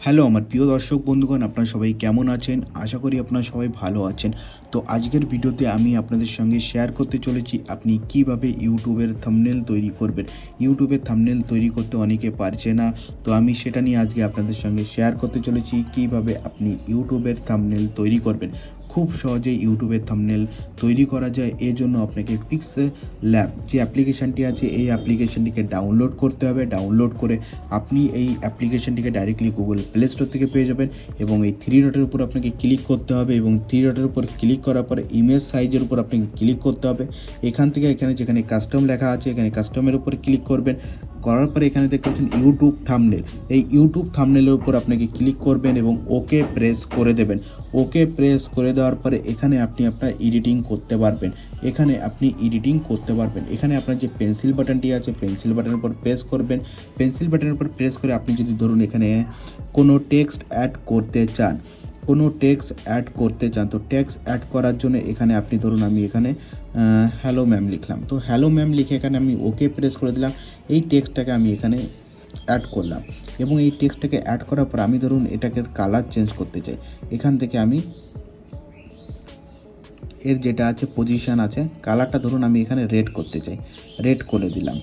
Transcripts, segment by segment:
Hello আমার প্রিয় দর্শক বন্ধুগণ, আপনারা সবাই কেমন আছেন? আশা করি আপনারা সবাই ভালো আছেন। তো আজকের ভিডিওতে আমি আপনাদের সঙ্গে শেয়ার করতে চলেছি আপনি কিভাবে ইউটিউবের থাম্বনেল তৈরি করবেন। ইউটিউবের থাম্বনেল তৈরি করতে অনেকে পারছে না, তো আমি সেটা নিয়ে আজকে আপনাদের সঙ্গে শেয়ার করতে চলেছি কিভাবে আপনি ইউটিউবের থাম্বনেল তৈরি করবেন। খুব সহজেই ইউটিউবের থাম্বনেল তৈরি করা যায়। এর জন্য আপনাকে পিক্সেল ল্যাব যে অ্যাপ্লিকেশানটি আছে এই অ্যাপ্লিকেশানটিকে ডাউনলোড করতে হবে। ডাউনলোড করে আপনি এই অ্যাপ্লিকেশানটিকে ডাইরেক্টলি গুগল প্লে স্টোর থেকে পেয়ে যাবেন এবং এই থ্রি ডটের উপর আপনাকে ক্লিক করতে হবে এবং থ্রি ডটের উপর ক্লিক করার পরে ইমেজ সাইজের উপর আপনাকে ক্লিক করতে হবে। এখান থেকে এখানে যেখানে কাস্টম লেখা আছে এখানে কাস্টমের উপর ক্লিক করবেন। করার পরে এখানে দেখতে পাচ্ছেন ইউটিউব থাম্বনেল, এই ইউটিউব থাম্বনেলের উপর আপনাকে ক্লিক করবেন এবং ওকে প্রেস করে দেবেন। ওকে প্রেস করে দেওয়ার পরে এখানে আপনি আপনার এডিটিং করতে পারবেন। এখানে আপনার যে পেন্সিল বাটনটি আছে পেন্সিল বাটনের উপর প্রেস করবেন। পেন্সিল বাটনের উপর প্রেস করে আপনি যদি ধরুন এখানে কোনো টেক্সট অ্যাড করতে চান, তো টেক্সট অ্যাড করার জন্য এখানে আপনি ধরুন আমি এখানে হ্যালো ম্যাম লিখলাম, তো হ্যালো ম্যাম লিখে এখানে আমি ওকে প্রেস করে দিলাম। এই টেক্সটটাকে আমি এখানে অ্যাড করলাম এবং এই টেক্সটটাকে অ্যাড করার পর আমি ধরুন এটাকে কালার চেঞ্জ করতে চাই। এখান থেকে আমি এর যেটা আছে পজিশান আছে কালারটা ধরুন আমি এখানে রেড করতে চাই, রেড করে দিলাম।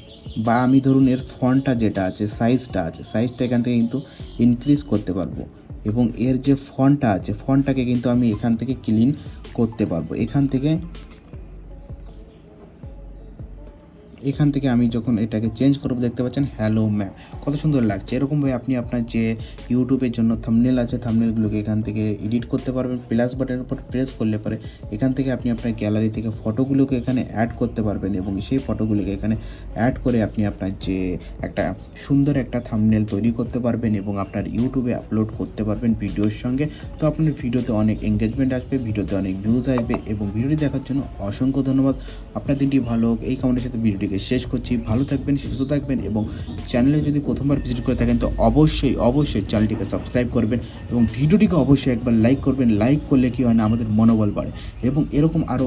বা আমি ধরুন এর ফন্টটা যেটা আছে সাইজটা এখান থেকে কিন্তু ইনক্রিজ করতে পারবো এবং এর যে ফন্টটা আছে ফন্টটাকে কিন্তু আমি এখান থেকে ক্লিন করতে পারবো। এখান থেকে আমি যখন এটাকে চেঞ্জ করবো দেখতে পাচ্ছেন হ্যালো ম্যাম, কত সুন্দর লাগছে। এরকমভাবে আপনি আপনার যে ইউটিউবের জন্য থাম্বনেল আছে থাম্বনেলগুলোকে এখান থেকে এডিট করতে পারবেন। প্লাস বাটনের উপর প্রেস করলে পরে এখান থেকে আপনি আপনার গ্যালারি থেকে ফটোগুলোকে এখানে অ্যাড করতে পারবেন এবং সেই ফটোগুলোকে এখানে অ্যাড করে আপনি আপনার যে একটা সুন্দর একটা থাম্বনেল তৈরি করতে পারবেন এবং আপনার ইউটিউবে আপলোড করতে পারবেন ভিডিওর সঙ্গে। তো আপনার ভিডিওতে অনেক এঙ্গেজমেন্ট আসবে, ভিডিওতে অনেক ভিউজ আসবে এবং ভিডিওটি দেখার জন্য অসংখ্য ধন্যবাদ। আপনার দিনটি ভালো হোক এই কামনার সাথে ভিডিওটিকে শেষ করছি। ভালো থাকবেন, সুস্থ থাকবেন এবং চ্যানেলে যদি প্রথমবার ভিজিট করে থাকেন তো অবশ্যই চ্যানেলটিকে সাবস্ক্রাইব করবেন এবং ভিডিওটিকে অবশ্যই একবার লাইক করবেন। লাইক করলে কি হয় না, আমাদের মনোবল বাড়ে এবং এরকম আরও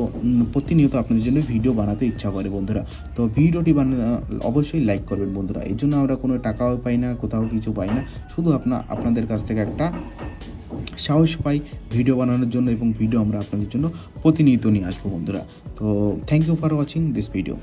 প্রতিনিয়ত আপনাদের জন্য ভিডিও বানাতে ইচ্ছা করে বন্ধুরা। তো ভিডিওটি অবশ্যই লাইক করবেন বন্ধুরা। এই জন্য আমরা কোনো টাকাও পাই না, কোথাও কিছু পাই না, শুধু আপনাদের কাছ থেকে একটা সাহস পাই ভিডিও বানানোর জন্য এবং ভিডিও আমরা আপনাদের জন্য প্রতিনিয়ত নিয়ে আসবো বন্ধুরা। তো thank you for watching this video.